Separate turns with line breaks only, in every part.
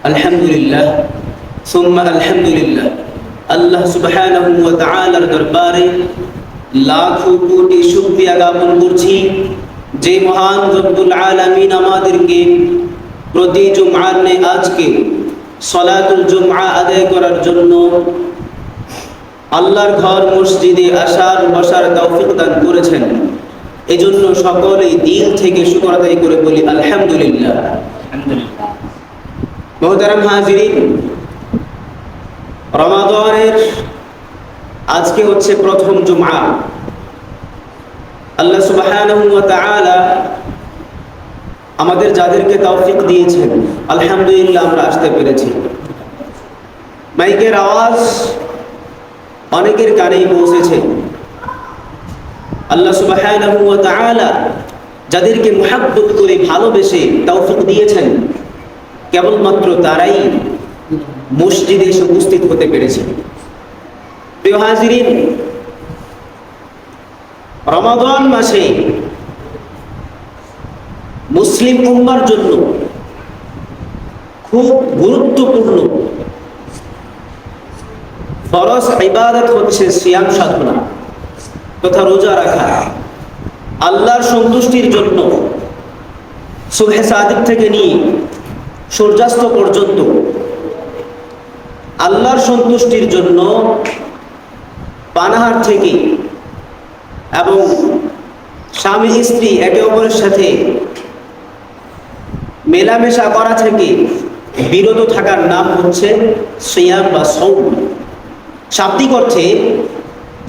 আলহামদুলিল্লাহ সুম্মা আলহামদুলিল্লাহ। আল্লাহ সুবহানাহু ওয়া তাআলার দরবারে লাখো কোটি শুকরিয়া জ্ঞাপন করছি যে মহান রব্বুল আলামিন আমাদেরকে প্রতি জুমআর নে আজকে সালাতুল জুমআ আদায় করার জন্য আল্লাহর ঘর মসজিদে আসার বসার তৌফিক দান করেছেন। এজন্য সকলেই দিল থেকে শুকর আদায় করে বলি আলহামদুলিল্লাহ। মোহতারাম হাজিরিন, রমাদানের আজকে হচ্ছে প্রথম জুমআ। আল্লাহ সুবহানাহু ওয়া তাআলা আমাদের যাদেরকে তৌফিক দিয়েছেন আলহামদুলিল্লাহ আমরা আসতে পেরেছি। মাইকের আওয়াজ অনেকের কানেই পৌঁছেছে। আল্লাহ সুবহানাহু ওয়া তাআলা যাদেরকে মুহাব্বত করে ভালোবেসে তৌফিক দিয়েছেন কেবলমাত্র তারাই মসজিদে এসে উপস্থিত হতে পেরেছে। প্রিয় হাজিরিন, রমাদান মাসে মুসলিম উম্মার জন্য খুব গুরুত্বপূর্ণ ফরজ ইবাদত হচ্ছে সিয়াম সাধনা তথা রোজা রাখা। আল্লাহর সন্তুষ্টির জন্য সুবহে সাদিক থেকে নিয়ে সূর্যাস্ত পর্যন্ত আল্লাহর সন্তুষ্টির জন্য পানাহার থেকে এবং স্বামী স্ত্রী একে অপরের সাথে মেলামেশা করা থেকে বিরত থাকার নাম হচ্ছে সিয়াম বা সওম। শাব্দিক অর্থে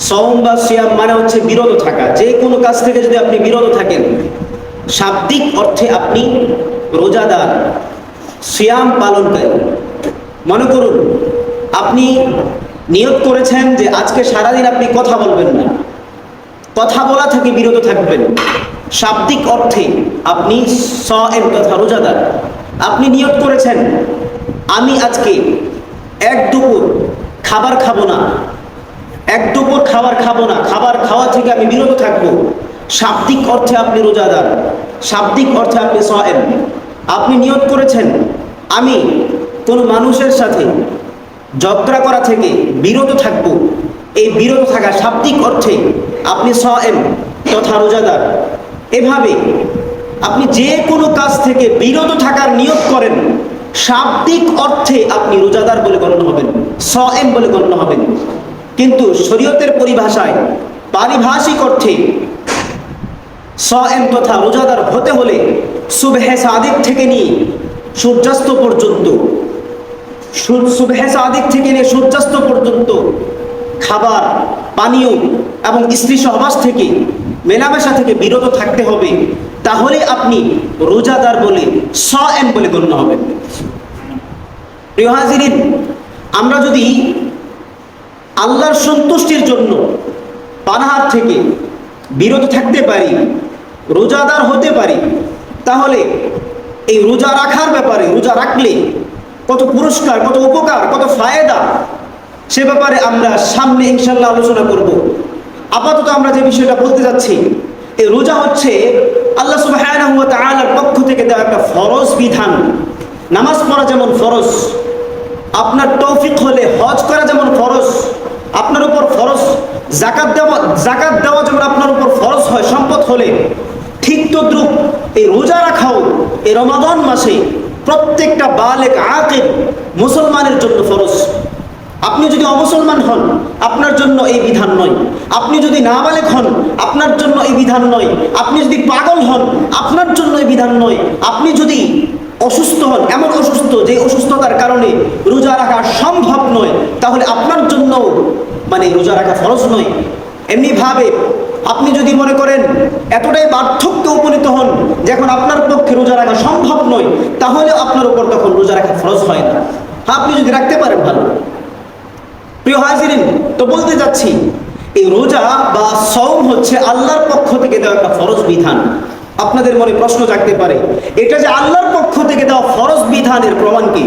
সওম বা সিয়াম মানে হচ্ছে বিরত থাকা। যে কোনো কাজ থেকে যদি আপনি বিরত থাকেন, শাব্দিক অর্থে আপনি রোজাদার, সিয়াম পালনকারী। মনে করুন আপনি নিয়ত করেছেন যে আজকে সারাদিন আপনি কথা বলবেন না, কথা বলা থেকে বিরত থাকবেন। শাব্দিক অর্থে আপনি সায়েম তথা রোজাদার। আপনি নিয়ত করেছেন আমি আজকে এক দুপুর খাবার খাবো না, এক দুপুর খাবার খাবো না, খাবার খাওয়া থেকে আমি বিরত থাকবো। শাব্দিক অর্থে আপনি রোজাদার, শাব্দিক অর্থে আপনি সায়েম। আপনি নিয়ত করেছেন আমি কোনো মানুষের সাথে ঝগড়া করা থেকে বিরত থাকবো। এই বিরত থাকা শাব্দিক অর্থে আপনি সায়েম তথা রোজাদার। এভাবে আপনি যে কোনো কাজ থেকে বিরত থাকার নিয়ত করেন, শাব্দিক অর্থে আপনি রোজাদার বলে গণ্য হবেন, সায়েম বলে গণ্য হবেন। কিন্তু শরীয়তের পরিভাষায় পারিভাষিক অর্থে সায়েম তথা রোজাদার হতে হলে সুবহে সাদিক থেকে নিয়ে সূর্যাস্ত পর্যন্ত, সুবহে সাদিক থেকে নিয়ে সূর্যাস্ত পর্যন্ত খাবার পানীয় এবং স্ত্রী সহবাস থেকে মেলামেশা থেকে বিরত থাকতে হবে। তাহলে আপনি রোজাদার বলে সায়েম বলে গণ্য হবেন। প্রিয় হাজিরিন, আমরা যদি আল্লাহর সন্তুষ্টির জন্য পানাহার থেকে বিরত থাকতে পারি, রোজাদার হতে পারি, তাহলে এই রোজা রাখার ব্যাপারে, রোজা রাখলে কত পুরস্কার, কত উপকার, কত ফায়দা, সে ব্যাপারে আমরা সামনে ইনশাআল্লাহ আলোচনা করব। আপাতত আমরা যে বিষয়টা বলতে যাচ্ছি, এই রোজা হচ্ছে আল্লাহ সুবহানাহু ওয়া তাআলার পক্ষ থেকে দেওয়া একটা ফরজ বিধান। নামাজ পড়া যেমন ফরজ, আপনার তৌফিক হলে হজ করা যেমন ফরজ আপনার উপর ফরজ, যাকাত দেওয়া যেমন আপনার উপর ফরজ হয় সম্পদ হলে, ঠিক তদ্রুপ এই রোজা রাখাও এই রমাদান মাসে প্রত্যেকটা বালেগ আকিল মুসলমানের জন্য ফরজ। আপনি যদি অমুসলমান হন আপনার জন্য এই বিধান নয়, আপনি যদি নাবালেগ হন আপনার জন্য এই বিধান নয়, আপনি যদি পাগল হন আপনার জন্য এই বিধান নয়, আপনি যদি অসুস্থ হন, এমন অসুস্থ যে অসুস্থতার কারণে রোজা রাখা সম্ভব নয়, তাহলে আপনার জন্য রোজা রাখা ফরজ নয়। এমনিভাবে আপনি যদি মনে করেন এতটাই বার্ধক্যে উপনীত হন যে এখন আপনার পক্ষে রোজা রাখা সম্ভব নয়, তাহলে আপনার উপর তখন রোজা রাখা ফরজ হয় না। আপনি যদি রাখতে পারেন ভালো। প্রিয় হাজিরিন, তো বলতে যাচ্ছি এই রোজা বা সওম হচ্ছে আল্লাহর পক্ষ থেকে দেওয়া একটা ফরজ বিধান। আপনাদের মনে প্রশ্ন জাগতে পারে, এটা যে আল্লাহর পক্ষ থেকে দেওয়া ফরজ বিধানের প্রমাণ কি?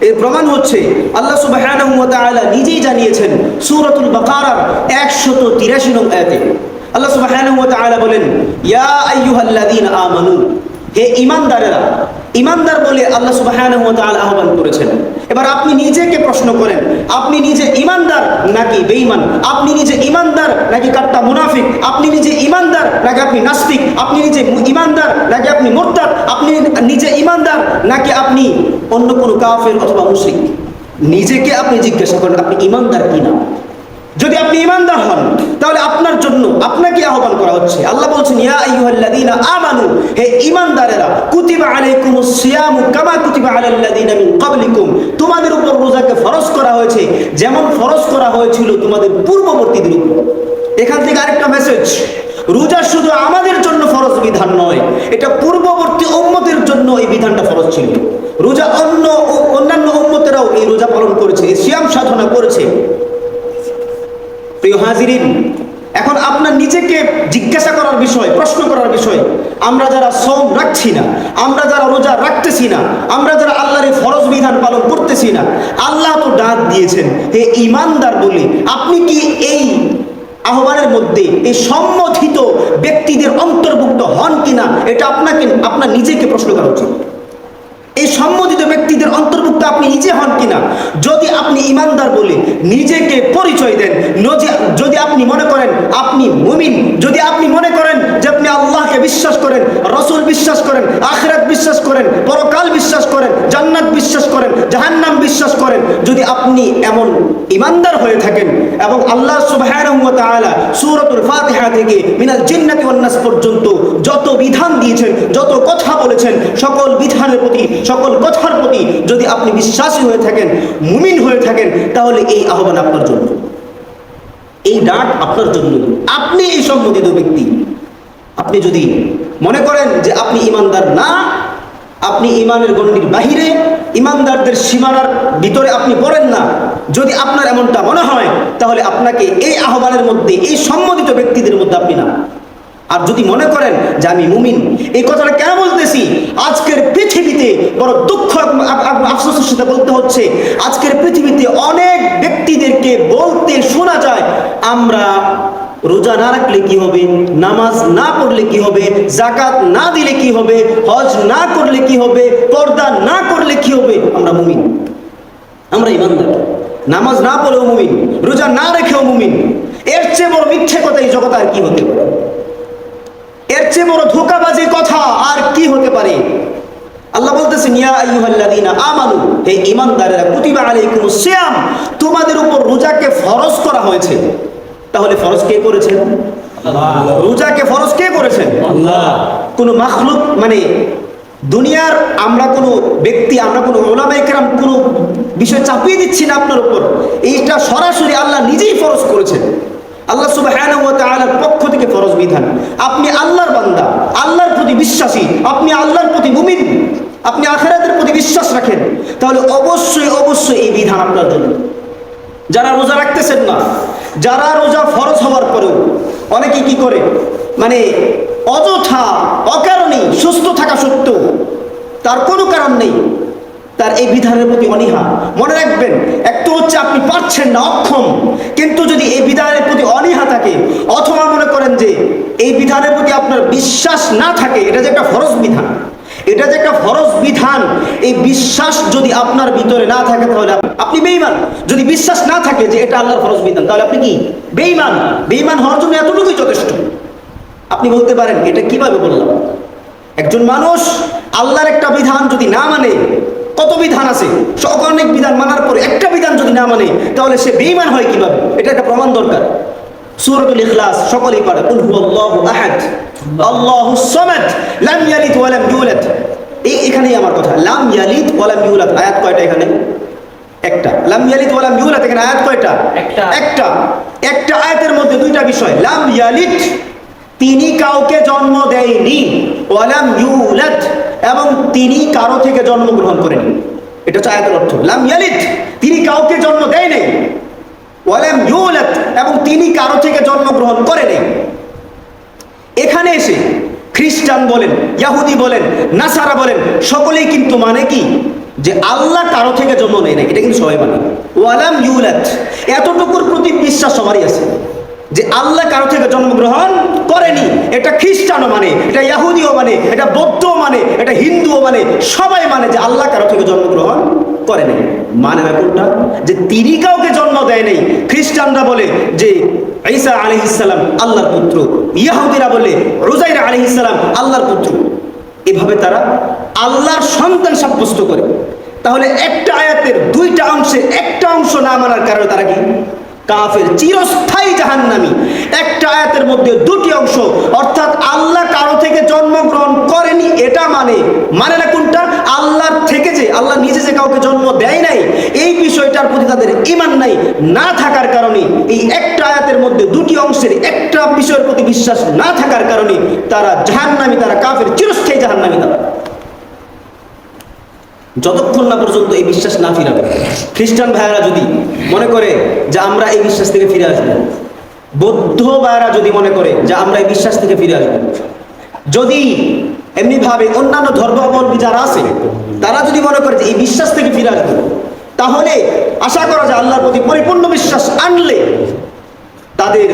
এর প্রমাণ হচ্ছে আল্লাহ সুবহানাহু ওয়া তাআলা নিজেই জানিয়েছেন সূরাতুল বাকারার 183 নং আয়াতে। আল্লাহ সুবহানাহু ওয়া তাআলা বলেন, ইয়া আইয়ুহাল্লাযীনা আমানু, হে ঈমানদারেরা, ইমানদার বলে আল্লাহ সুবহানাহু ওয়া তাআলা আহ্বান করেছেন। এবার আপনি নিজেকে প্রশ্ন করেন, আপনি নিজে ইমানদার নাকি বেঈমান? আপনি নিজে ইমানদার নাকি কাট্টা মুনাফিক? আপনি নিজে ইমানদার নাকি আপনি নাস্তিক? আপনি নিজে ইমানদার নাকি আপনি মুরতাদ? আপনি নিজে ইমানদার নাকি আপনি অন্য কোনো কাফের অথবা মুশরিক? নিজেকে আপনি জিজ্ঞাসা করেন আপনি ইমানদার কিনা। যদি আপনি ইমানদার হন তাহলে আপনার জন্য আপনাকে আহ্বান করা হচ্ছে। আল্লাহ বলছেন, ইয়া আইয়ুহাল্লাযীনা আমানু, হে ঈমানদারেরা, কুতিবা আলাইকুমুস সিয়ামু কামা কুতিবা আলাল্লাযীনা মিন ক্বাবলিকুম, তোমাদের উপর রোজাকে ফরজ করা হয়েছে যেমন ফরজ করা হয়েছিল তোমাদের পূর্ববর্তীদের উপর। এখান থেকে আরেকটা মেসেজ, রোজা শুধু আমাদের জন্য ফরজ বিধান নয়, এটা পূর্ববর্তী উম্মতের জন্য এই বিধানটা ফরজ ছিল। রোজা অন্যান্য উম্মতেরাও এই রোজা পালন করেছে, এই সিয়াম সাধনা করেছে। প্রিয় হাজিরিন, এখন আপনার নিজেকে জিজ্ঞাসা করার বিষয়, প্রশ্ন করার বিষয়, আমরা যারা সওম রাখছি না, আমরা যারা রোজা রাখতেছি না, আমরা যারা আল্লাহর এই ফরজ বিধান পালন করতেছি না, আল্লাহ তো ডাক দিয়েছেন হে ঈমানদার বলে, আপনি কি এই আহ্বানের মধ্যে এই সম্মোধিত ব্যক্তিদের অন্তর্ভুক্ত হন কিনা, এটা আপনার নিজেকে প্রশ্ন করা উচিত। এই সম্মোধিত ব্যক্তিদের অন্তর্ভুক্ত আপনি নিজে হন কিনা। যদি আপনি ইমানদার বলে নিজেকে পরিচয় দেন, যদি আপনি মনে করেন আপনি মুমিন, যদি আপনি মনে করেন যে আপনি আল্লাহকে বিশ্বাস করেন, রাসূল বিশ্বাস করেন, আখিরাত বিশ্বাস করেন, পরকাল বিশ্বাস করেন, জান্নাত বিশ্বাস করেন, জাহান্নাম বিশ্বাস করেন, যদি আপনি এমন ইমানদার হয়ে থাকেন এবং আল্লাহ সুবহানাহু ওয়া তাআলা সূরাতুল ফাতিহা থেকে মিনাল জিন্নাতি ওয়ান নাস পর্যন্ত যত বিধান দিয়েছেন, যত কথা বলেছেন, সকল বিধানের প্রতি, সকল কথার প্রতি যদি আপনি বিশ্বাসী হয়ে থাকেন, মুমিন হয়ে থাকেন, তাহলে এই আহ্বান আপনার জন্য, এই ডাক আপনার জন্য। আপনি এই সম্মোধিত ব্যক্তি। আপনি যদি মনে করেন যে আপনি ইমানদার না, আপনি ইমানের গণ্ডির বাহিরে, ইমানদারদের সীমানার ভিতরে আপনি পড়েন না, যদি আপনার এমনটা মনে হয়, তাহলে আপনাকে এই আহ্বানের মধ্যে, এই সম্মোধিত ব্যক্তিদের মধ্যে আপনি না। আর যদি মনে করেন যে আমি মুমিন, এই কথাটা কেন বলতেছি, আজকের পৃথিবীতে বড় দুঃখ আফসোসের সাথে বলতে হচ্ছে, আজকের পৃথিবীতে অনেক ব্যক্তিদেরকে বলতে শোনা যায়, আমরা রোজা না রাখলে কি হবে, নামাজ না পড়লে কি হবে, যাকাত না দিলে কি হবে, হজ না করলে কি হবে, পর্দা না করলে কি হবে, আমরা মুমিন, আমরা ইমানদার। নামাজ না পড়লেও মুমিন, রোজা না রেখেও মুমিন। এর চেয়ে বড় মিথ্যে কথা এই জগতে আর কি হতে পারে? এর চেয়ে বড় ধোঁকাবাজি কথা আর কি হতে পারে? আল্লাহ বলতেছেন, ইয়া আইয়ুহাল্লাযীনা আমানু, হে ঈমানদারেরা, কুতিবা আলাইকুমুস সিয়াম, তোমাদের উপর রোজাকে ফরজ করা হয়েছে। তাহলে ফরজ কে করেছেন? আল্লাহ। রোজাকে ফরজ কে করেছেন? আল্লাহ। কোন মাখলুক, মানে দুনিয়ার আমরা কোনো ব্যক্তি, আমরা কোনো উলামায়ে কেরাম কোনো বিষয় চাপিয়ে দিচ্ছি না আপনার উপর, এইটা সরাসরি আল্লাহ নিজেই ফরজ করেছেন। আল্লাহ সুবহানাহু ওয়া তাআলার পক্ষ থেকে ফরজ বিধান। আপনি আল্লাহর বান্দা, আল্লাহর প্রতি বিশ্বাসী, আপনি আল্লাহর প্রতি মুমিন, আপনি আখিরাতের প্রতি বিশ্বাস রাখেন, তাহলে অবশ্যই অবশ্যই এই বিধান আপনার জন্য। যারা রোজা রাখতেছেন না, যারা রোজা ফরজ হওয়ার পরেও অনেকে কি করে, মানে অযথা অকারণেই সুস্থ থাকা সত্ত্বেও, তার কোনো কারণ নেই, তার এই বিধানের প্রতি অনীহা। মনে রাখবেন, একটু হচ্ছে আপনি পারছেন না, অক্ষম, কিন্তু যদি এই বিধানের প্রতি অনীহা থাকে, অথবা মনে করেন যে এই বিধানের প্রতি আপনার বিশ্বাস না থাকে, এটা যে একটা ফরজ বিধান, এটা যে একটা ফরজ বিধান, এই বিশ্বাস যদি আপনার ভিতরে না থাকে, তাহলে আপনি বেঈমান। যদি বিশ্বাস না থাকে যে এটা আল্লাহর ফরজ বিধান, তাহলে আপনি কি বেঈমান? বেঈমান হওয়ার জন্য এতটুকুই যথেষ্ট। আপনি বলতে পারেন, এটা কিভাবে বললাম? একজন মানুষ আল্লাহর একটা বিধান যদি না মানে, কত বিধান আছে, অনেক বিধান মানার পরে একটা বিধান যদি না মানে, তাহলে সে বেঈমান হয় কিভাবে? এটা একটা প্রমাণ দরকার। সূরাতুল ইখলাস সকলেই পড়ে, কুল হুয়াল্লাহু আহাদ আল্লাহুস সামাদ লাম ইয়ালিদ ওয়া লাম ইউলাদ। এখানেই আমার কথা, লাম ইয়ালিদ ওয়া লাম ইউলাদ, আয়াত কয়টা এখানে? একটা। লাম ইয়ালিদ ওয়া লাম ইউলাদ, এখানে আয়াত কয়টা? একটা। একটা আয়াতের মধ্যে দুইটা বিষয়। লাম ইয়ালিদ, তিনি কাউকে জন্ম দেয়নি, ওয়া লাম ইউলাদ, এবং তিনি কারো থেকে জন্মগ্রহণ করেনি। এটা হচ্ছে আয়াতের অর্থ। লাম ইয়ালিদ, তিনি কাউকে জন্ম দেয় নাই, ওয়া লাম ইউলাদ, এবং তিনি কারো থেকে জন্মগ্রহণ করে নাই। এখানে এসে খ্রিস্টান বলেন, ইহুদি বলেন, নাসারা বলেন, সকলেই কিন্তু মানে কি, যে আল্লাহ কারো থেকে জন্ম নেয় না, এটা কিন্তু সবাই মানে। ওয়া লাম ইউলাদ, এতটুকুর প্রতি বিশ্বাস সবারই আছে যে আল্লাহ কারো থেকে জন্মগ্রহণ করেনি। এটা খ্রিস্টানও মানে, এটা ইহুদিও মানে, এটা বৌদ্ধও মানে, এটা হিন্দুও মানে, সবাই মানে যে আল্লাহ কারো থেকে জন্মগ্রহণ করে নাই। মানে না কোনটা? যে তিনি কাউকে জন্ম দেয় নাই। খ্রিস্টানরা বলে যে ঈসা আলাইহিস সালাম আল্লাহর পুত্র, ইহুদিরা বলে উযাইর আলাইহিস সালাম আল্লাহর পুত্র। এভাবে তারা আল্লাহর সন্তান সাব্যস্ত করে। তাহলে একটা আয়াতের দুইটা অংশে একটা অংশ না মানার কারণে তারা কি? কাফের, চিরস্থায়ী জাহান্নামী। একটা আয়াতের মধ্যে দুটি অংশ, অর্থাৎ আল্লাহ কারো থেকে জন্মগ্রহণ করেনি এটা মানে না কোনটা? আল্লাহর থেকে যে আল্লাহ নিজে যে কাউকে জন্ম দেয় নাই এই বিষয়টার প্রতি তাদের ঈমান নাই, না থাকার কারণে এই একটা আয়াতের মধ্যে দুটি অংশের একটা বিষয়ের প্রতি বিশ্বাস না থাকার কারণে তারা জাহান্নামী, তারা কাফের, চিরস্থায়ী জাহান্নামী তারা, যতক্ষণ না পর্যন্ত এই বিশ্বাস না ফিরাবে। খ্রিস্টান ভাইয়েরা যদি মনে করে যে আমরা এই বিশ্বাস থেকে ফিরে আসবো, বৌদ্ধ ভাইয়েরা যদি মনে করে যে আমরা এই বিশ্বাস থেকে ফিরে আসবো, যদি এমনিভাবে অন্যান্য ধর্মাবলম্বী যারা আছে তারা যদি মনে করে যে এই বিশ্বাস থেকে ফিরে আসবে, তাহলে আশা করা যায় আল্লাহর প্রতি পরিপূর্ণ বিশ্বাস আনলে তাদের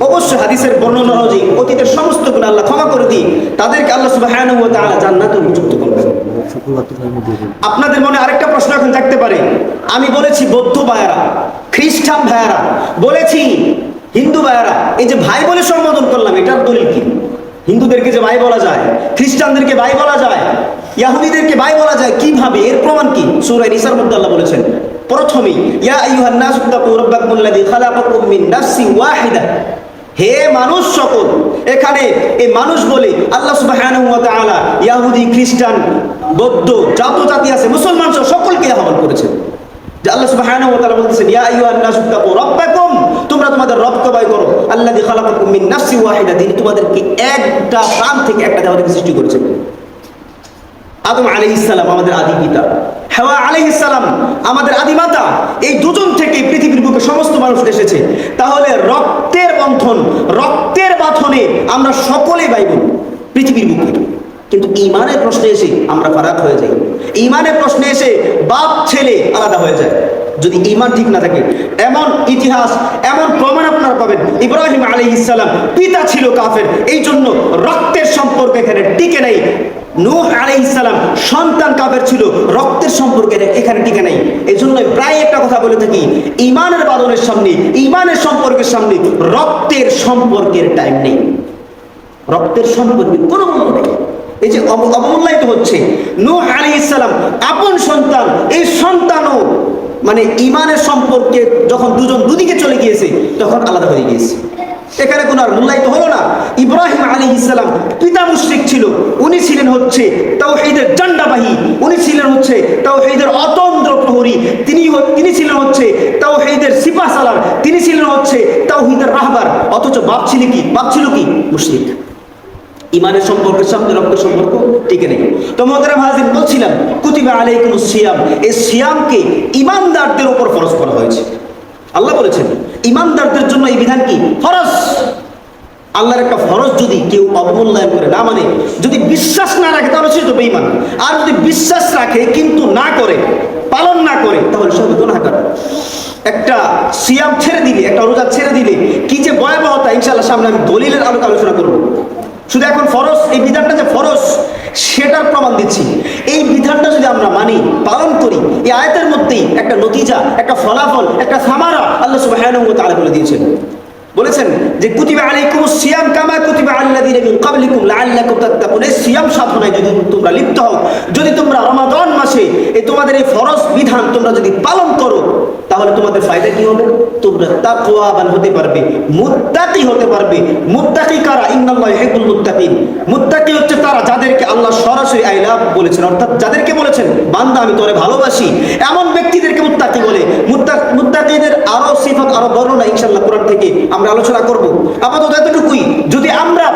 অবশ্যই হাদিসের বর্ণনা অনুযায়ী অতীতের সমস্ত গুনাহ আল্লাহ ক্ষমা করে দিয়ে তাদেরকে আল্লাহ সুবহানাহু ওয়া তাআলা জান্নাতে নিযুক্ত করবেন। আপনাদের মনে আরেকটা প্রশ্ন এখন থাকতে পারে, আমি বলেছি বৌদ্ধ ভাইয়েরা, খ্রিস্টান ভাইয়েরা, বলেছি হিন্দু ভাইয়েরা, এই যে ভাই বলে সম্বোধন করলাম এটার দলিল কি? হিন্দুদেরকে যে ভাই বলা যায়, খ্রিস্টানদেরকে ভাই বলা যায়, ইহুদিদেরকে ভাই বলা যায়, কিভাবে? এর প্রমাণ কি? সূরা নিসার মধ্যে আল্লাহ বলেছেন প্রথমেই, ইয়া আইয়ুহান নাসু তাকু রাব্বাকুমুল্লাযী খালাকাকুম মিন নাফসিন ওয়াহিদা, হে মানুষ সকল। এখানে এই মানুষ বলে আল্লাহ সুবহানাহু ওয়া তাআলা ইহুদি, খ্রিস্টান, বৌদ্ধ যত জাতি আছে, মুসলমান সহ সকলকে আহ্বান করেছেন। যে আল্লাহ সুবহানাহু ওয়া তাআলা বলতেছেন, ইয়া আইয়ুহান নাসু তাকু রাব্বাকুম, তোমরা তোমাদের রবকে ভয় করো, আল্লাযী খালাকাকুম মিন নাফসিন ওয়াহিদা, তিনি তোমাদেরকে একটা প্রাণ থেকে, একটা দেহ থেকে সৃষ্টি করেছেন। আদম আলাইহিস সালাম আমাদের আদি পিতা, হাওয়া আলাইহিস সালাম আমাদের আদি মাতা, এই দুজন থেকে পৃথিবীর বুকে সমস্ত মানুষ এসেছে। তাহলে রক্তের বন্ধন, রক্তের বাঁধনে আমরা সকলেই ভাই বোন পৃথিবীর বুকে। কিন্তু ঈমানের প্রশ্নে এসে আমরা ফারাক হয়ে যাই। ঈমানের প্রশ্নে এসে বাপ ছেলে আলাদা হয়ে যায় যদি ঈমান ঠিক না থাকে। এমন ইতিহাস, এমন প্রমাণ আপনারা পাবেন। ইব্রাহিম আলাইহিস সালাম পিতা ছিল কাফের, এই জন্য রক্তের সম্পর্ক এখানে টিকে নাই। নূহ আলাইহিস সালাম সন্তান কাফের ছিল, রক্তের সম্পর্কে এখানে টিকে নাই। এই জন্য প্রায় একটা কথা বলে থাকি, ঈমানের বাঁধনের সামনে, ঈমানের সম্পর্কের সামনে রক্তের সম্পর্কের টাইম নেই, রক্তের সম্পর্কে কোনো মূল্য নেই। এই যে অবমূল্যায়িত হচ্ছে। নূহ আলাইহিস সালাম আপন সন্তান, এই সন্তানও মানে ঈমানের সম্পর্কে যখন দুজন দুদিকে চলে গিয়েছে তখন আলাদা হয়ে গিয়েছে, এখানে কোনো আর মূল্যায়িত হলো না। ইব্রাহিম আলাইহিস সালাম পিতা মুশরিক ছিল, উনি ছিলেন হচ্ছে তাওহীদের ঝান্ডাবাহী, উনি ছিলেন হচ্ছে তাওহীদের অতন্দ্র প্রহরী, তিনি ছিলেন হচ্ছে তাওহীদের সিপাহসালার, তিনি ছিলেন হচ্ছে তাওহীদের রাহবার। অথচ বাপ ছিল কি? মুশরিক। ঈমানের সম্পর্কের সামনে রক্তের সম্পর্ক টিকে নেই। তো মোহতারাম হাজির, বলছিলাম কুতিবা আলাইকুমুস সিয়াম, এই সিয়ামকে ঈমানদারদের উপর ফরজ করা হয়েছে। আল্লাহ বলেছেন ঈমানদারদের জন্য এই বিধান কি? ফরজ। আল্লাহর একটা ফরজ যদি কেউ অবমূল্যায়ন করে, না মানে, যদি বিশ্বাস না রাখে তাহলে সে তো বেঈমান। আর যদি বিশ্বাস রাখে কিন্তু না করে, পালন না করে, তাহলে সে গুনাহগার। একটা সিয়াম ছেড়ে দিলে, একটা রোজা ছেড়ে দিলে কি যে ভয়াবহতা, ইনশাআল্লাহ সামনে আমি দলিলের আলোচনা করবো। শুধু এখন ফরজ, এই বিধানটা যে ফরজ সেটার প্রমাণ দিচ্ছি। এই বিধানটা যদি আমরা মানি, পালন করি, এই আয়াতের মধ্যেই একটা নতিজা, একটা ফলাফল, একটা সামারা আল্লাহ সুবহানাহু ওয়া তাআলা বলে দিয়েছেন। বলেছেন যে কুতিবা আলাইকুমুস সিয়াম কামা কুতিবা আলাল্লাযিনা মিন ক্বাবলিকুম লাআল্লাকুম তাত্তাকুন। এই সিয়াম সাধনায় যদি তোমরা লিপ্ত হও, যদি তোমরা রমাদান মাসে এই তোমাদের এই ফরজ বিধান তোমরা যদি পালন করো, তাহলে তোমাদের ফায়দা কি হবে? তোমরা তাকওয়াবান হতে পারবে, মুত্তাকি হতে পারবে। মুত্তাকি কারা? ইন্নাল্লাহা ইউহিব্বুল মুত্তাকিন। মুত্তাকি হচ্ছে তারা যাদেরকে আল্লাহ সরাসরি আই লাভ বলেছেন, অর্থাৎ যাদেরকে বলেছেন বান্দা আমি তোরে ভালোবাসি, এমন ব্যক্তিদেরকে মুত্তাকি বলে। মুত্তাকিদের আরো সিফাত, আরো বর্ণনা ইনশাআল্লাহ কোরআন থেকে আমরা আলোচনা করব। আপাতত এতটুকুই, যদি আমরা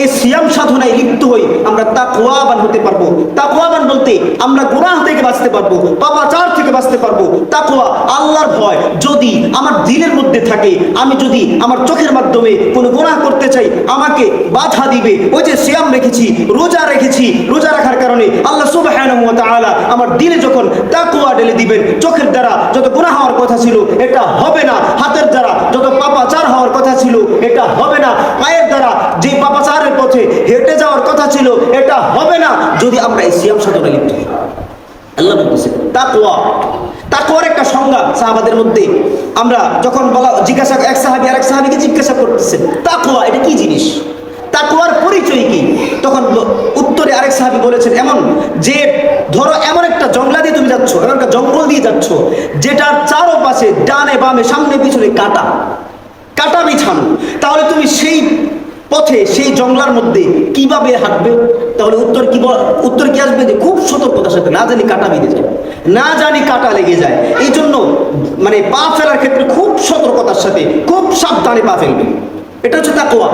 এই সিয়াম সাধনায় লিপ্ত হই, আমরা তাকওয়াবান হতে পারবো। তাকওয়াবান বলতে আমরা গুনাহ থেকে বাঁচতে পারবো, পাপাচার থেকে বাঁচতে পারবো। তাকওয়া আল্লাহর ভয় যদি আমার দিলের মধ্যে থাকে, আমি যদি আমার চোখের মাধ্যমে কোনো গুনাহ করতে চাই, আমাকে বাধা দিবে। ওই যে সিয়াম রেখেছি, রোজা রেখেছি, রোজা রাখার কারণে আল্লাহ সুবহানাহু ওয়া তাআলা আমার দিলে যখন তাকওয়া ঢেলে দিবেন, চোখের দ্বারা যত গুনাহ হওয়ার কথা ছিল এটা হবে না, হাতের দ্বারা যত পাপাচার হওয়ার কথা ছিল এটা হবে না, পায়ের দ্বারা যে পথে হেঁটে যাওয়ার কথা ছিল, এটা হবে না যদি আমরা এই সিয়াম সাধনায় লিপ্ত হই। আল্লাহ বলতেছে তাকওয়া, তাকওয়ার একটা সংজ্ঞা সাহাবাদের মধ্যে আমরা যখন জিজ্ঞাসা, এক সাহাবী আরেক সাহাবীকে জিজ্ঞাসা করতেছেন তাকওয়া এটা কি জিনিস, তাকওয়ার পরিচয় কি, তখন উত্তরে আরেক সাহাবী বলেছেন এমন যে ধরো এমন একটা জঙ্গলা দিয়ে তুমি যাচ্ছ, এমন একটা জঙ্গল দিয়ে যাচ্ছ যেটার চারপাশে ডানে বামে সামনে পিছনে কাটা কাটা বিছানো, তাহলে তুমি সেই পথে সেই জঙ্গলার মধ্যে কিভাবে হাঁটবে? তাহলে উত্তর কি আসবে যে খুব সতর্কতার সাথে, না জানি কাটা বেঁধে যায়, না জানি কাটা লেগে যায়, এই জন্য মানে পা ফেলার ক্ষেত্রে খুব সতর্কতার সাথে খুব সাবধানে পা ফেলবে। এটা হচ্ছে তাকওয়া।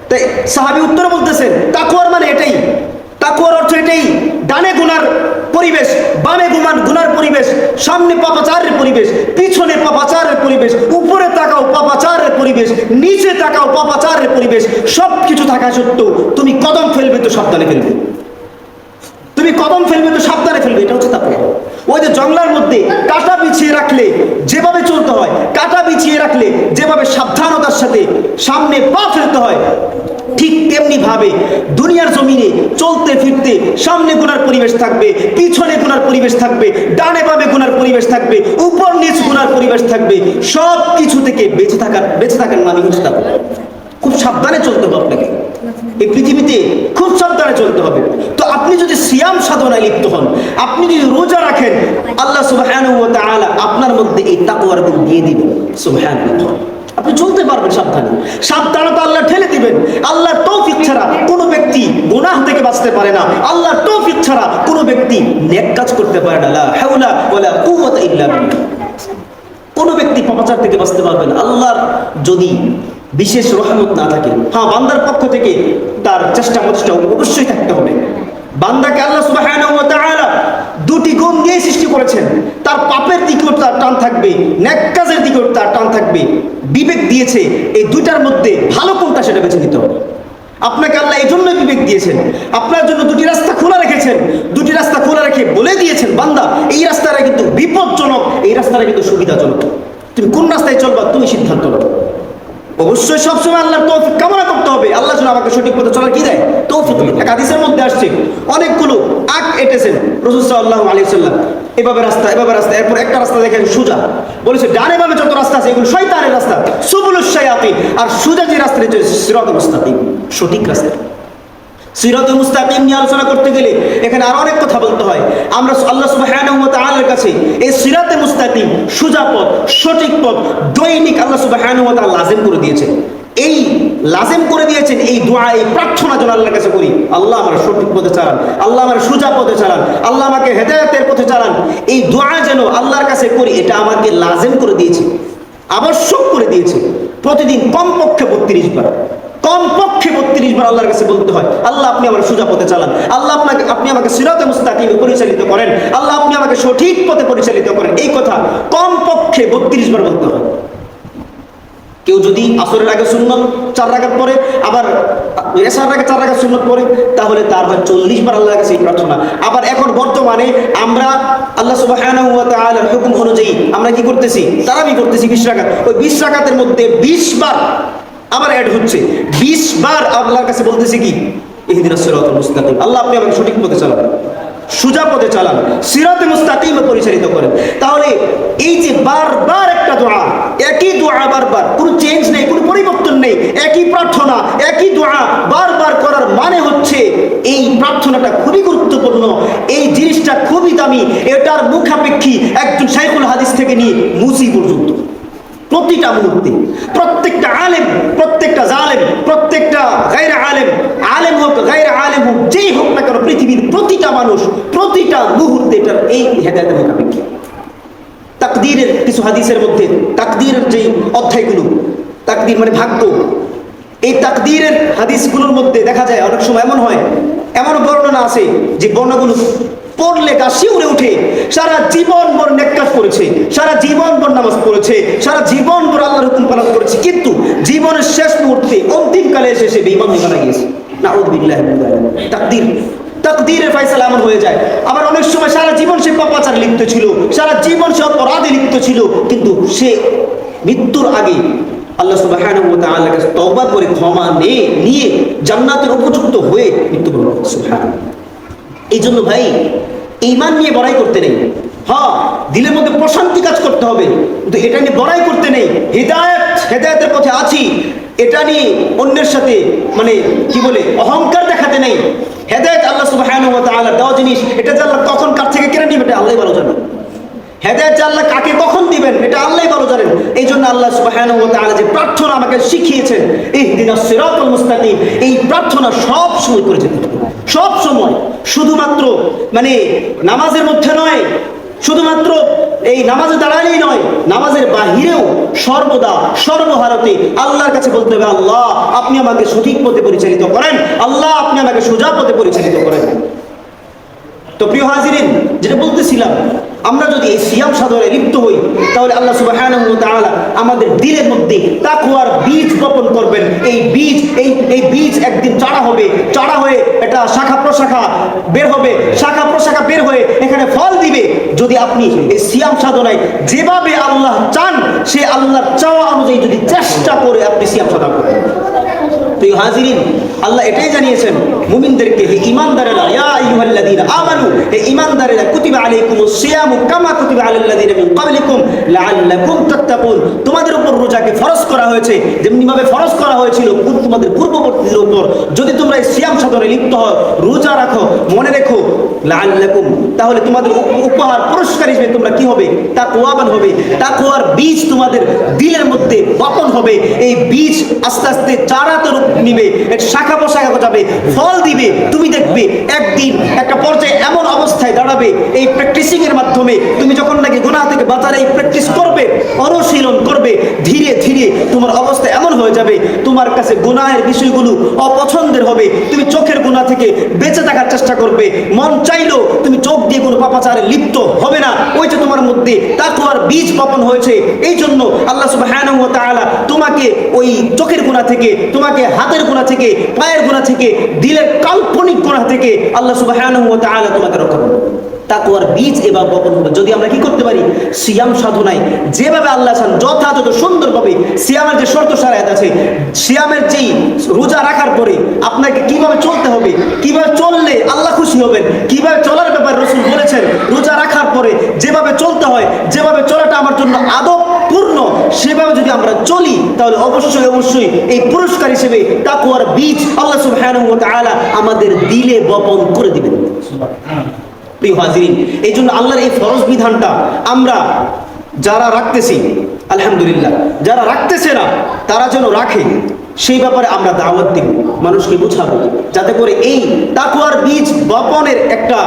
তাই সাহাবী উত্তরে বলতেছেন তাকওয়ার মানে এটাই, তাকওয়ার অর্থ এটাই, ডানে গুনার পরিবেশ, বামে গুনার পরিবেশ, সামনে পাপাচারের পরিবেশ, পিছনে পাপাচারের পরিবেশ, উপরে তাকাও পাপাচারের পরিবেশ, নিচে তাকাও পাপাচারের পরিবেশ, সব কিছু থাকা সত্ত্বেও তুমি কদম ফেলবে তো সাবধানে ফেলবে, তুমি কদম ফেলবে তো সাবধানে ফেলবে, এটা হচ্ছে তাকওয়া। ওই যে জঙ্গলার মধ্যে কাঁটা বিছিয়ে রাখলে যেভাবে চলতে হয়, কাঁটা বিছিয়ে রাখলে যেভাবে সাবধানতার সাথে সামনে পা ফেলতে হয়, ঠিক তেমনি ভাবে দুনিয়ার জমিনে চলতে ফিরতে সামনে গুনার পরিবেশ থাকবে, পিছনে গুনার পরিবেশ থাকবে, ডানে বামে গুনার পরিবেশ থাকবে, উপর নিচ গুনার পরিবেশ থাকবে, সব কিছু থেকে বেঁচে থাকার নামই হচ্ছে তাকওয়া। খুব সাবধানে চলতে হবে আপনাকে, এই পৃথিবীতে খুব সাবধানে চলতে হবে। তো আপনি যদি সিয়াম সাধনায় লিপ্ত হন, আপনি যদি রোজা রাখেন, আল্লাহ সুবহানাহু ওয়া তাআলা আপনার মধ্যে এই তাকওয়ার গুণ দিয়ে দিবেন। সুবহানাল্লাহ, আপনি চলতে পারবেন সাবধানে, সাবধানতা আল্লাহ ঠেলে দিবেন। আল্লাহর তৌফিক ছাড়া কোনো ব্যক্তি গুনাহ থেকে বাঁচতে পারে না, আল্লাহর তৌফিক ছাড়া কোনো ব্যক্তি নেক কাজ করতে পারে না। লা হাওলা ওয়ালা কুওয়াতা ইল্লা বিল্লাহ। কোনো ব্যক্তি পাপাচার থেকে বাঁচতে পারবে না আল্লাহর যদি বিশেষ রহমত না থাকে। হ্যাঁ, বান্দার পক্ষ থেকে তার চেষ্টা প্রচেষ্টা অবশ্যই থাকতে হবে। বান্দাকে আল্লাহ সুবহানাহু ওয়া তাআলা দুটি গুণ দিয়ে সৃষ্টি করেছেন, তার পাপের দিকেও তার টান থাকবে, নেক কাজের দিকেও তার টান থাকবে। বিবেক দিয়েছে, এই দুইটার মধ্যে ভালো কোনটা সেটা বেছে নিতে হবে। আপনাকে আল্লাহ এই জন্য বিবেক দিয়েছেন, আপনার জন্য দুটি রাস্তা খোলা রেখেছেন, দুটি রাস্তা খোলা রেখে বলে দিয়েছেন বান্দা এই রাস্তাটা কিন্তু বিপজ্জনক, এই রাস্তাটা কিন্তু সুবিধাজনক, তুমি কোন রাস্তায় চলবা তুমি সিদ্ধান্ত নাও। অবশ্যই সবসময় আল্লাহর তৌফিক কামনা করতে হবে, আল্লাহ যেন আমাকে সঠিক পথে চলার কি দেয়, তৌফিক। এক হাদিসের মধ্যে আসছে অনেকগুলো আগ এঁটেছেন রাসূল সাল্লাল্লাহু আলাইহি ওয়াসাল্লাম, এভাবে রাস্তা এরপর একটা রাস্তা দেখেন সোজা, বলেছে ডানে বামে যত রাস্তা আছে এগুলো শয়তানের রাস্তা, সুবুলুশ শায়াতিন, আর সোজা যে রাস্তা হচ্ছে সিরাতুল মুস্তাকিম, সঠিক রাস্তা। সিরাতুল মুস্তাকিম নিয়ে আলোচনা করতে গেলে এখানে আরো অনেক কথা বলতে হয়। আমরা আল্লাহ সুবহানাহু ওয়া তাআলার কাছে এই সিরাতে মুস্তাকিম, সোজা পথ, সঠিক পথ দৈনিক আল্লাহ সুবহানাহু ওয়া তাআলা লাজিম করে দিয়েছেন। এই লাজিম করে দিয়েছেন এই দোয়া, এই প্রার্থনা যেন আল্লাহর কাছে করি, আল্লাহ আমার সঠিক পথে চালান, আল্লাহ আমার সোজা পথে চালান, আল্লাহ আমাকে হেদায়েতের পথে চালান। এই দোয়া যেন আল্লাহর কাছে করি, এটা আমাকে লাজিম করে দিয়েছে, আবশ্যক করে দিয়েছে। প্রতিদিন কমপক্ষে 32 বার, কমপক্ষে 32 বার আল্লাহর কাছে বলতে হয়, আল্লাহ আপনি আমার সোজা পথে চালান, আল্লাহ আপনি আমাকে সিরাতে মুস্তাকিমে পরিচালিত করেন, আল্লাহ আপনি আমাকে সঠিক পথে পরিচালিত করেন। এই কথা কমপক্ষে 32 বার বলতে হয়। কেউ যদি আসরের আগে সুন্নত 4 রাকাত পড়ে, আবার এশার আগে 4 রাকাত সুন্নত পড়ে, তাহলে তার হয় 40 বার আল্লাহর কাছে এই প্রার্থনা। আবার এখন বর্তমানে আমরা আল্লাহ সুবহানাহু ওয়া তাআলার হুকুম অনুযায়ী আমরা কি করতেছি, তারাবি করতেছি 20 রাকাত, ওই 20 রাকাতের মধ্যে 20 বার আবার অ্যাড হচ্ছে, 20 বার আল্লাহর কাছে বলতেছি কি ইহদিনাস সিরাতাল মুস্তাকিম, আল্লাহ আপনি আমাকে সঠিক পথে চালান, সোজা পথে চালান, সিরাতে মুস্তাকিমে পরিচালিত করেন। তাহলে এই যে বারবার একটা দোয়া, একই দোয়া বারবার, কোনো চেঞ্জ নেই, কোনো পরিবর্তন নেই, একই প্রার্থনা একই দোয়া বারবার করার মানে হচ্ছে এই প্রার্থনাটা খুবই গুরুত্বপূর্ণ, এই জিনিসটা খুবই দামি, এটার মুখাপেক্ষী একজন শাইখুল হাদিস থেকে নিয়ে মুসি পর্যন্ত প্রতিটা মুহূর্তে, প্রত্যেকটা আলেম, প্রত্যেকটা জালেম, প্রত্যেকটা গায়রে আলেম, আলেম হোক গায়রে আলেম হোক, যেই হোক না কেন, পৃথিবীর প্রতিটা মানুষ প্রতিটা মুহূর্তে এটার এই হেদায়েতের মুখাপেক্ষী। তাকদীরের কিছু হাদিসের মধ্যে তাকদীরের যে অধ্যায়গুলো, তাকদীর মানে ভাগ্য, এই তাকদীরের হাদিসগুলোর মধ্যে দেখা যায় অনেক সময় এমন হয়, এমন বর্ণনা আছে যে বর্ণনাগুলো পড়লে গা শিউরে উঠে, সারা জীবন ভর নেক কাজ করেছে, সারা জীবন ভর নামাজ পড়েছে, সারা জীবন ভর আল্লাহর হুকুম পালন করেছে, কিন্তু জীবনের শেষ মুহূর্তে অন্তিমকালে এসে সে বেঈমান মারা গিয়েছে। নাউযুবিল্লাহি মিন যালিক। তাকদীরের ফয়সালা এমন হয়ে যায়। আবার অনেক সময় সারা জীবন সে পাপাচার লিপ্ত ছিল, সারা জীবন সে অপরাধে লিপ্ত ছিল, কিন্তু সে মৃত্যুর আগে আল্লাহ সুবহানাহু ওয়া তাআলার কাছে তওবা করে ক্ষমা নিয়ে জান্নাতের উপযুক্ত হয়ে মৃত্যুবরণ করবে। সুবহানাল্লাহ। এই জন্য ভাই ঈমান নিয়ে বড়াই করতে নেই। হ্যাঁ, দিলের মধ্যে প্রশান্তি কাজ করতে হবে, কিন্তু এটা নিয়ে বড়াই করতে নেই। হেদায়েতের পথে আছি এটা নিয়ে অন্যের সাথে মানে কি বলে অহংকার দেখাতে নেই। হেদায়েত আল্লাহ সুবহানাহু ওয়া তাআলা দেওয়া জিনিস, এটা যে আল্লাহ কখন কার থেকে কেড়ে নেবে এটা আল্লাহই ভালো জানেন। হেদায়েত যে আল্লাহ কাকে কখন দিবেন এটা আল্লাহই ভালো জানেন। এই জন্য আল্লাহ সুবহানাহু ওয়া তাআলা যে প্রার্থনা আমাকে শিখিয়েছেন, ইহদিনাস সিরাতাল মুস্তাকিম, এই প্রার্থনা সব সময় করে যেতে হবে, সব সময়। শুধুমাত্র মানে নামাজের মধ্যে নয়, শুধুমাত্র এই নামাজে দাঁড়ালেই নয়, নামাজের বাহিরেও সর্বদা সর্বহারতে আল্লাহর কাছে বলতে হবে, আল্লাহ আপনি আমাকে সঠিক পথে পরিচালিত করেন, আল্লাহ আপনি আমাকে সোজা পথে পরিচালিত করেন। তো প্রিয় হাজিরিন, যেটা বলতেছিলাম, আমরা যদি এই সিয়াম সাধনায় লিপ্ত হই তাহলে আল্লাহ সুবহানাহু ওয়া তাআলা আমাদের দিলের মধ্যে তাকওয়ার বীজ বপন করবেন। এই বীজ একদিন চারা হবে, চারা হয়ে এটা শাখা প্রশাখা বের হবে, শাখা প্রশাখা বের হয়ে এখানে ফল দিবে। যদি আপনি এই সিয়াম সাধনায় যেভাবে আল্লাহ চান, সে আল্লাহর চাওয়া অনুযায়ী যদি চেষ্টা করে আপনি সিয়াম সাধনা করেন। প্রিয় হাজিরিন, আল্লাহ এটাই জানিয়েছেন মুমিনদেরকে, হে ঈমানদারেরা, ইয়া আইয়ুহাল্লাযীনা আমানু, হে ঈমানদারেরা, কুতিবা আলাইকুমুস সিয়ামু কামা কুতিবা আলাল্লাযীনা মিন ক্বাবলিকুম লাআল্লাকুম তাত্তাকুন, তোমাদের উপর রোজাকে ফরজ করা হয়েছে যেমনি ভাবে ফরজ করা হয়েছিল তোমাদের পূর্ববর্তীদের উপর। যদি তোমরা এই সিয়াম সাধনায় লিপ্ত হও, রোজা রাখো, মনে রেখো লাআল্লাকুম, তাহলে তোমাদের উপহার পুরস্কার হিসেবে তোমরা কি হবে? তাকওয়াবান হবে। তাকওয়ার বীজ তোমাদের দিলের মধ্যে বপন হবে। এই বীজ আস্তে আস্তে চারাতে রূপ নিবে, শাখা প্রশাখা যাবে, ফল দিবে। তুমি দেখবে একদিন একটা পর্যায়ে এমন অবস্থায় দাঁড়াবে, এই প্র্যাকটিসিং এর মাধ্যমে তুমি যখন নাকি গুনাহ থেকে বাঁচার এই প্র্যাকটিস করবে, অনুশীলন করবে, ধীরে ধীরে তোমার অবস্থা এমন হয়ে যাবে, তোমার কাছে গুনাহের বিষয়গুলো অপছন্দের হবে। তুমি চোখের গুনাহ থেকে বেঁচে থাকার চেষ্টা করবে, মন চাইলেও তুমি চোখ দিয়ে কোনো পাপাচারে লিপ্ত হবে না। ওই যে তোমার মধ্যে তাকওয়ার বীজ বপন হয়েছে। এই জন্য আল্লাহ সুবহানাহু ওয়া তাআলা তোমাকে ওই চোখের গুনাহ থেকে, তোমাকে হাতের গুনাহ থেকে, পায়ের গুনাহ থেকে, দিলের কাল্পনিক গুনাহ থেকে আল্লাহ সুবহানাহু ওয়া তাআলা তোমাকে রক্ষা করবে। তাকওয়ার বীজ এবার বপন হবে যদি আমরা কি করতে পারি? সিয়াম সাধনায় যেভাবে আল্লাহ চান যথাযথ সুন্দরভাবে, সিয়ামের যে শর্ত শরীয়ত আছে, সিয়ামের যেই রোজা রাখার পরে আপনাকে কিভাবে চলতে হবে, কিভাবে চললে আল্লাহ খুশি হবেন, কিভাবে চলার ব্যাপারে রাসূল বলেছেন, রোজা রাখার পরে যেভাবে চলতে হয়, যেভাবে চলাটা আমার জন্য আদবপূর্ণ, সেভাবে যদি আমরা চলি তাহলে অবশ্যই অবশ্যই এই পুরস্কার হিসেবে তাকওয়ার বীজ আল্লাহ সুবহানাহু ওয়া তাআলা আমাদের দিলে বপন করে দিবেন। প্রিয় হাজিরিন, এই জন্য আল্লাহর এই ফরজ বিধানটা আমরা যারা রাখতেছি আলহামদুলিল্লাহ, যারা রাখতেছে না তারা যেন রাখে, সেই ব্যাপারে আমরা দাওয়াত দিব, মানুষকে বোঝাবো, যাতে করে এই তাকওয়ার বীজ বপনের একটা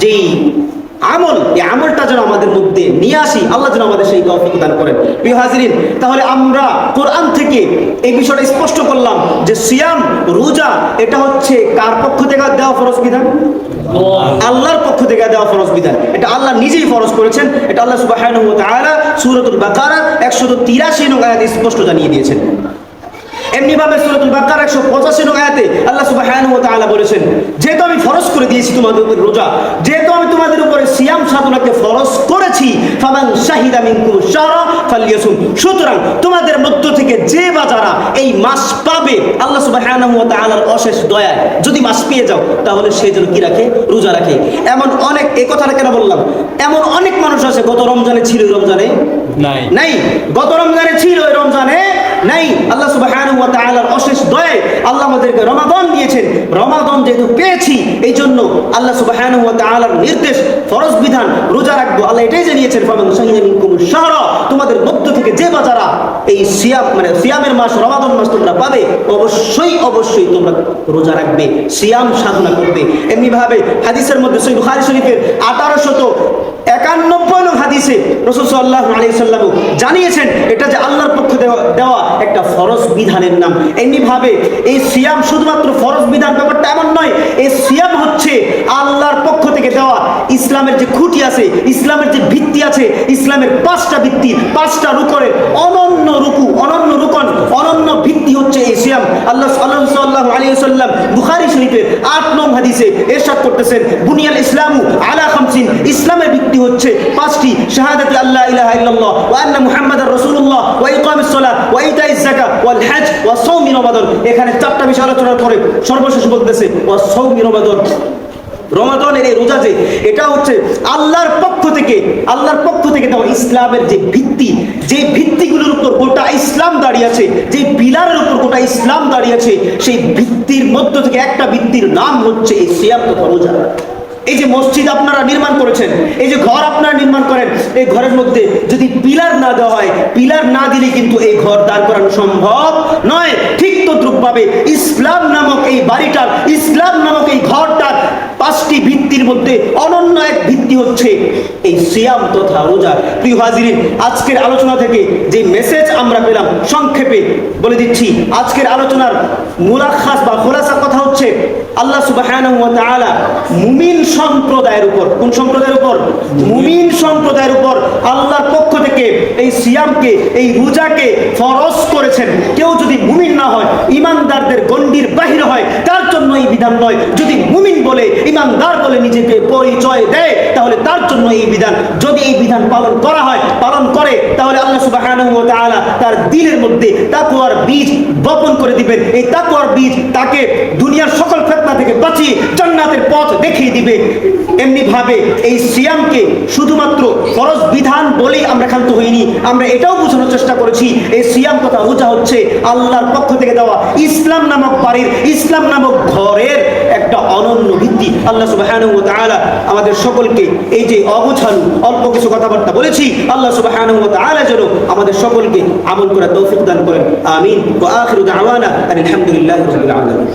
যেই আমল, এই আমলটা যেন আমাদের মধ্যে নিয়ে আসি। আল্লাহ যেন আমাদের সেই তৌফিক দান করেন। প্রিয় হাজিরিন, তাহলে আমরা কোরআন থেকে এই বিষয়টা স্পষ্ট করলাম যে সিয়াম, রোজা, এটা হচ্ছে কার পক্ষ থেকে দেওয়া ফরজ বিধান? আল্লাহর পক্ষ থেকে দেওয়া ফরজ বিধান। এটা আল্লাহ নিজেই ফরজ করেছেন। এটা আল্লাহ সুবহানাহু ওয়া তাআলা সূরাতুল বাকারা 183 নং আয়াতে স্পষ্ট জানিয়ে দিয়েছেন। এমনি ভাবে সূরাতুল বাকারা 185 নং আয়াতে আল্লাহ সুবহানাহু ওয়া তাআলা বলেছেন, যেহেতু আমি ফরজ করে দিয়েছি তোমাদের উপর রোজা, যেহেতু আমি তোমাদের উপরে সিয়াম সাধনাকে ফরজ করেছি, ফামান শাহিদা মিনকুম শাহরা ফালইয়াসুম, সুতরাং তোমাদের মধ্য থেকে যে বা যারা এই মাস পাবে, আল্লাহ সুবহানাহু ওয়া তাআলার অশেষ দয়া, যদি মাস পেয়ে যাও তাহলে সে যেন কি রাখে? রোজা রাখে। এমন অনেক, এই কথাটা কেন বললাম, এমন অনেক মানুষ আছে গত রমজানে ছিল, রমজানে নাই, গত রমজানে ছিল, রমজানে নাই। আল্লাহ সুবহানাহু ওয়া তাআলার অশেষ দয়ায় আল্লাহ আমাদেরকে রমাদান দিয়েছেন। রমাদান যেহেতু পেয়েছি, এই জন্য আল্লাহ সুবহানাহু ওয়া তাআলার নির্দেশ, ফরজ বিধান রোজা রাখবো। আল্লাহ এটাই জানিয়েছেন, ফামান শাহিদা মিনকুমুশ শাহরা, তোমাদের মধ্য থেকে যে বা যারা এই সিয়াম মানে সিয়ামের মাস, রমাদান মাস তোমরা পাবে, অবশ্যই অবশ্যই তোমরা রোজা রাখবে, সিয়াম সাধনা করবে। এমনি ভাবে হাদিসের মধ্যে সহিহ বুখারী শরীফের 1891 নং হাদিসে রাসূল সাল্লাল্লাহু আলাইহি ওয়াসাল্লাম জানিয়েছেন, এটা যে আল্লাহর পক্ষ দেওয়া একটা ফরজ বিধানের নাম। এমনি ভাবে এই সিয়াম শুধুমাত্র ফরজ বিধান ব্যাপারটা এমন নয়, এই সিয়াম হচ্ছে আল্লাহর পক্ষ থেকে দেওয়া ইসলামের যে খুঁটি আছে, ইসলামের যে ভিত্তি আছে, ইসলামের 5টা ভিত্তি, 5টা রুকনের অনন্য রুকু, অনন্য রুকন, অনন্য ভিত্তি হচ্ছে এই সিয়াম। আল্লাহ সাল্লাল্লাহু আলাইহি ওয়াসাল্লাম বুখারী শরীফের 8 নং হাদিসে ইরশাদ করতেছেন, বুনিয়াল ইসলামু আলা খামসিন, ইসলামের ভিত্তি হচ্ছে 5টি, শাহাদাতে আল্লা ইলাহা ইল্লাল্লাহ ওয়া আন্না মুহাম্মাদার রাসূলুল্লাহ ওয়া ইকামিস সালাহ ওয়া ইতাইজ যাকাত ওয়াল হজ ওয়া সাওমি রমাদান। এখানে চারটা বিষয় আলোচনা করে সর্বশেষ বলতেছে ওয়া সাওমি রমাদান। রমাদানের এই রোজা যে এটা হচ্ছে আল্লাহর পক্ষ থেকে দেওয়া ইসলামের যে ভিত্তি, যে ভিত্তিগুলোর উপর গোটা ইসলাম দাঁড়িয়ে আছে, যে পিলারের উপর গোটা ইসলাম দাঁড়িয়ে আছে, সেই ভিত্তির মধ্য থেকে একটা ভিত্তির নাম হচ্ছে এই সিয়াম তথা রোজা। এই যে মসজিদ আপনারা নির্মাণ করেছেন, এই যে ঘর আপনারা নির্মাণ করেন, এই ঘরের মধ্যে যদি পিলার না দেওয়া হয়, পিলার না দিলে কিন্তু এই ঘর দাঁড় করানো সম্ভব নয়। ঠিক তদ্রূপভাবে ইসলাম নামক এই বাড়িটার, ইসলাম নামক এই ঘরটার পাঁচটি ভিত্তির মধ্যে অনন্য এক ভিত্তি হচ্ছে এই সিয়াম তথা রোজা। প্রিয় হাজিরিন, আজকের আলোচনা থেকে যে মেসেজ আমরা পেলাম সংক্ষেপে বলে দিচ্ছি। আজকের আলোচনার মুলাখাস বা খোলাসা কথা হচ্ছে আল্লাহ সুবহানাহু ওয়া তাআলা মুমিন সম্প্রদায়ের উপর, কোন সম্প্রদায়ের উপর? মুমিন সম্প্রদায়ের উপর আল্লাহর পক্ষ থেকে এই সিয়ামকে, এই রোজাকে ফরজ করেছেন। কেউ যদি মুমিন না হয়, ইমানদারদের গণ্ডির বাহির হয়, তার জন্য এই বিধান নয়। যদি মুমিন বলে, ইমানদার বলে নিজেকে পরিচয় দেয়, তাহলে তার জন্য এই বিধান। যদি এই বিধান পালন করা হয়, পালন করে, তাহলে আল্লাহ সুবহানাহু ওয়া তাআলা তার দিলের মধ্যে তাকওয়ার বীজ বপন করে দিবেন। এই তাকওয়ার বীজ তাকে দুনিয়ার সকল ফিতনা থেকে বাঁচিয়ে জান্নাতের পথ দেখিয়ে দিবে। এমনি ভাবে এই সিয়ামকে শুধুমাত্র ফরজ বিধান বলেই আমরা ক্ষান্ত হইনি, আমরা এটাও বোঝানোর চেষ্টা করেছি এই সিয়াম তথা রোজা হচ্ছে আল্লাহর পক্ষ থেকে দেওয়া ইসলাম নামক বাড়ির, ইসলাম নামক ঘরের একটা অনন্য ভিত্তি। আল্লাহ সুবহানাহু ওয়া তাআলা আমাদের সকলকে এই যে অগোছালো অল্প কিছু কথাবার্তা বলেছি, আল্লাহ সুবহানাহু ওয়া তাআলা যেন আমাদের সকলকে আমল করার তৌফিক দান করেন। আমিন। ওয়া আখিরু দাওয়ানা আলহামদুলিল্লাহি রাব্বিল আলামিন।